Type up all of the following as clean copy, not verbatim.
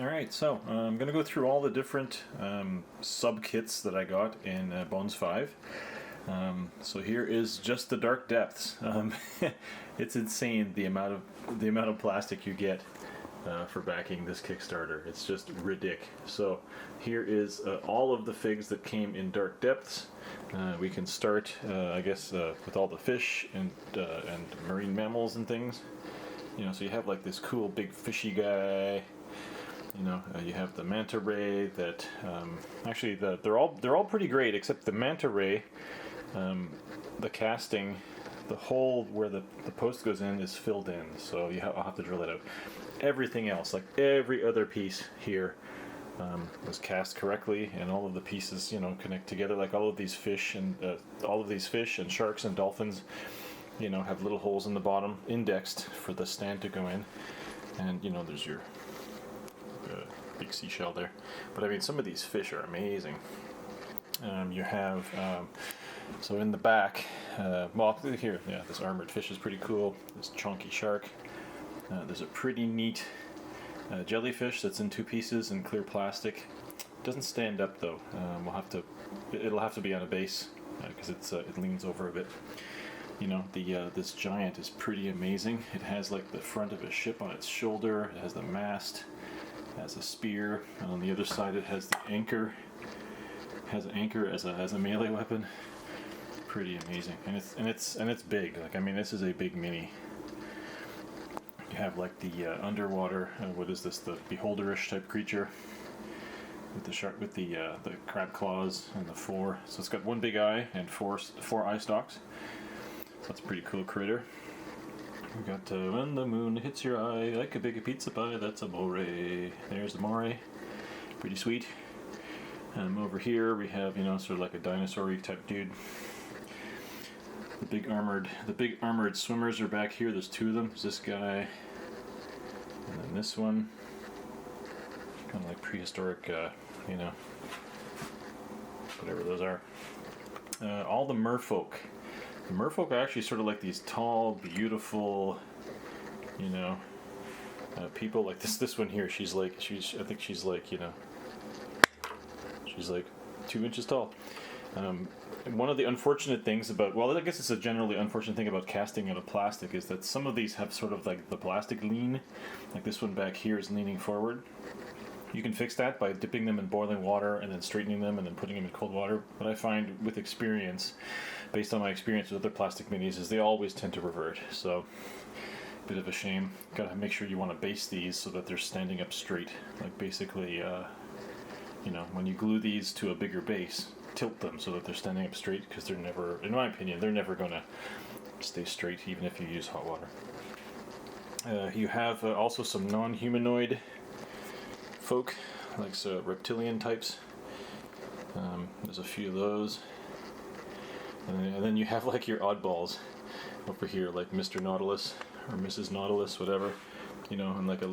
Alright, so I'm going to go through all the different sub-kits that I got in Bones 5. So here is just the Dark Depths. It's insane the amount of plastic you get for backing this Kickstarter. It's just ridiculous. So here is all of the figs that came in Dark Depths. We can start, I guess, with all the fish and marine mammals and things. You know, so you have like this cool big fishy guy. You know, you have the manta ray that actually they're all pretty great except the manta ray. The casting, the hole where the post goes in is filled in, so I'll have to drill it out. Everything else, like every other piece here, was cast correctly, and all of the pieces, you know, connect together. Like all of these fish and sharks and dolphins, you know, have little holes in the bottom, indexed for the stand to go in, and you know, there's your big seashell there. But I mean, some of these fish are amazing. You have so in the back, well here, yeah, this armored fish is pretty cool. This chunky shark. There's a pretty neat jellyfish that's in two pieces in clear plastic. Doesn't stand up though. It'll have to be on a base because it leans over a bit. You know, this giant is pretty amazing. It has like the front of a ship on its shoulder. It has the mast. It has a spear, and on the other side it has the anchor. It has an anchor as a melee weapon. Pretty amazing, and it's big. Like, I mean, this is a big mini. You have like the underwater. What is this? The beholderish type creature with the shark, with the crab claws and the four. So it's got one big eye and four eye stalks. So that's a pretty cool critter. We got when the moon hits your eye like a big pizza pie. That's a moray. There's the moray. Pretty sweet. Over here we have, you know, sort of like a dinosaur-y type dude. The big armored swimmers are back here. There's two of them. There's this guy, and then this one. Kind of like prehistoric, you know, whatever those are. All the merfolk. The merfolk are actually sort of like these tall, beautiful, you know, people. Like this one here. I think she's like, you know, she's like 2 inches tall. One of the unfortunate things about, well, I guess it's a generally unfortunate thing about casting out of plastic is that some of these have sort of like the plastic lean. Like this one back here is leaning forward. You can fix that by dipping them in boiling water and then straightening them and then putting them in cold water. But I find with experience, based on my experience with other plastic minis, is they always tend to revert. So, bit of a shame. Gotta make sure you want to base these so that they're standing up straight. Like basically, you know, when you glue these to a bigger base, tilt them so that they're standing up straight, because they're never, in my opinion, they're never going to stay straight even if you use hot water. You have also some non-humanoid folk, like reptilian types. There's a few of those. And then you have like your oddballs over here, like Mr. Nautilus or Mrs. Nautilus, whatever. You know, and like a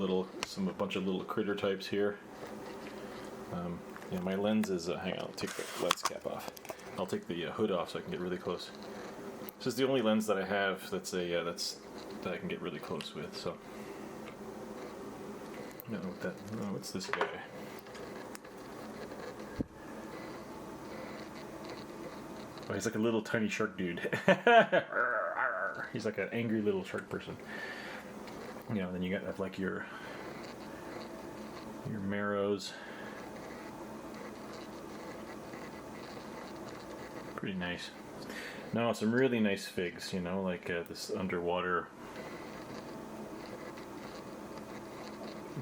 bunch of little critter types here. Yeah, my lens is, hang on, I'll take the lens cap off. I'll take the hood off so I can get really close. This is the only lens that I have that I can get really close with, so. No, what's this guy? Oh, he's like a little tiny shark dude. He's like an angry little shark person. You know, then you got like your marrows. Pretty nice. No, some really nice figs, you know, like this underwater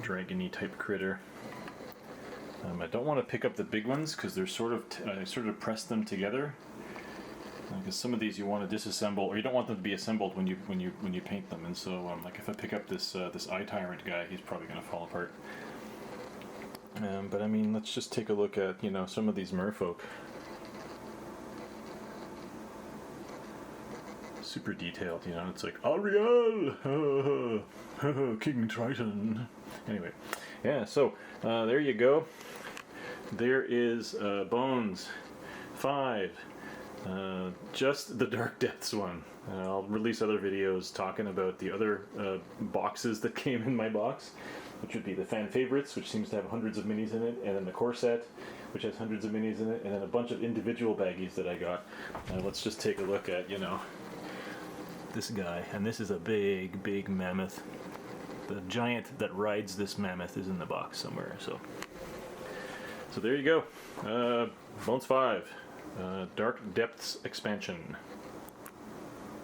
dragony type critter. I don't want to pick up the big ones because they're sort of press them together. Because some of these you want to disassemble, or you don't want them to be assembled when you paint them. And so, like if I pick up this eye tyrant guy, he's probably going to fall apart. But I mean, let's just take a look at, you know, some of these merfolk. Super detailed, you know. It's like Ariel, King Triton. Anyway, yeah. So there you go. There is Bones 5. Just the Dark Depths one. I'll release other videos talking about the other boxes that came in my box. which would be the fan favorites, which seems to have hundreds of minis in it, and then the core set, which has hundreds of minis in it, and then a bunch of individual baggies that I got. Let's just take a look at, this guy, and this is a big mammoth. The giant that rides this mammoth is in the box somewhere. So there you go. Bones 5, Dark Depths expansion.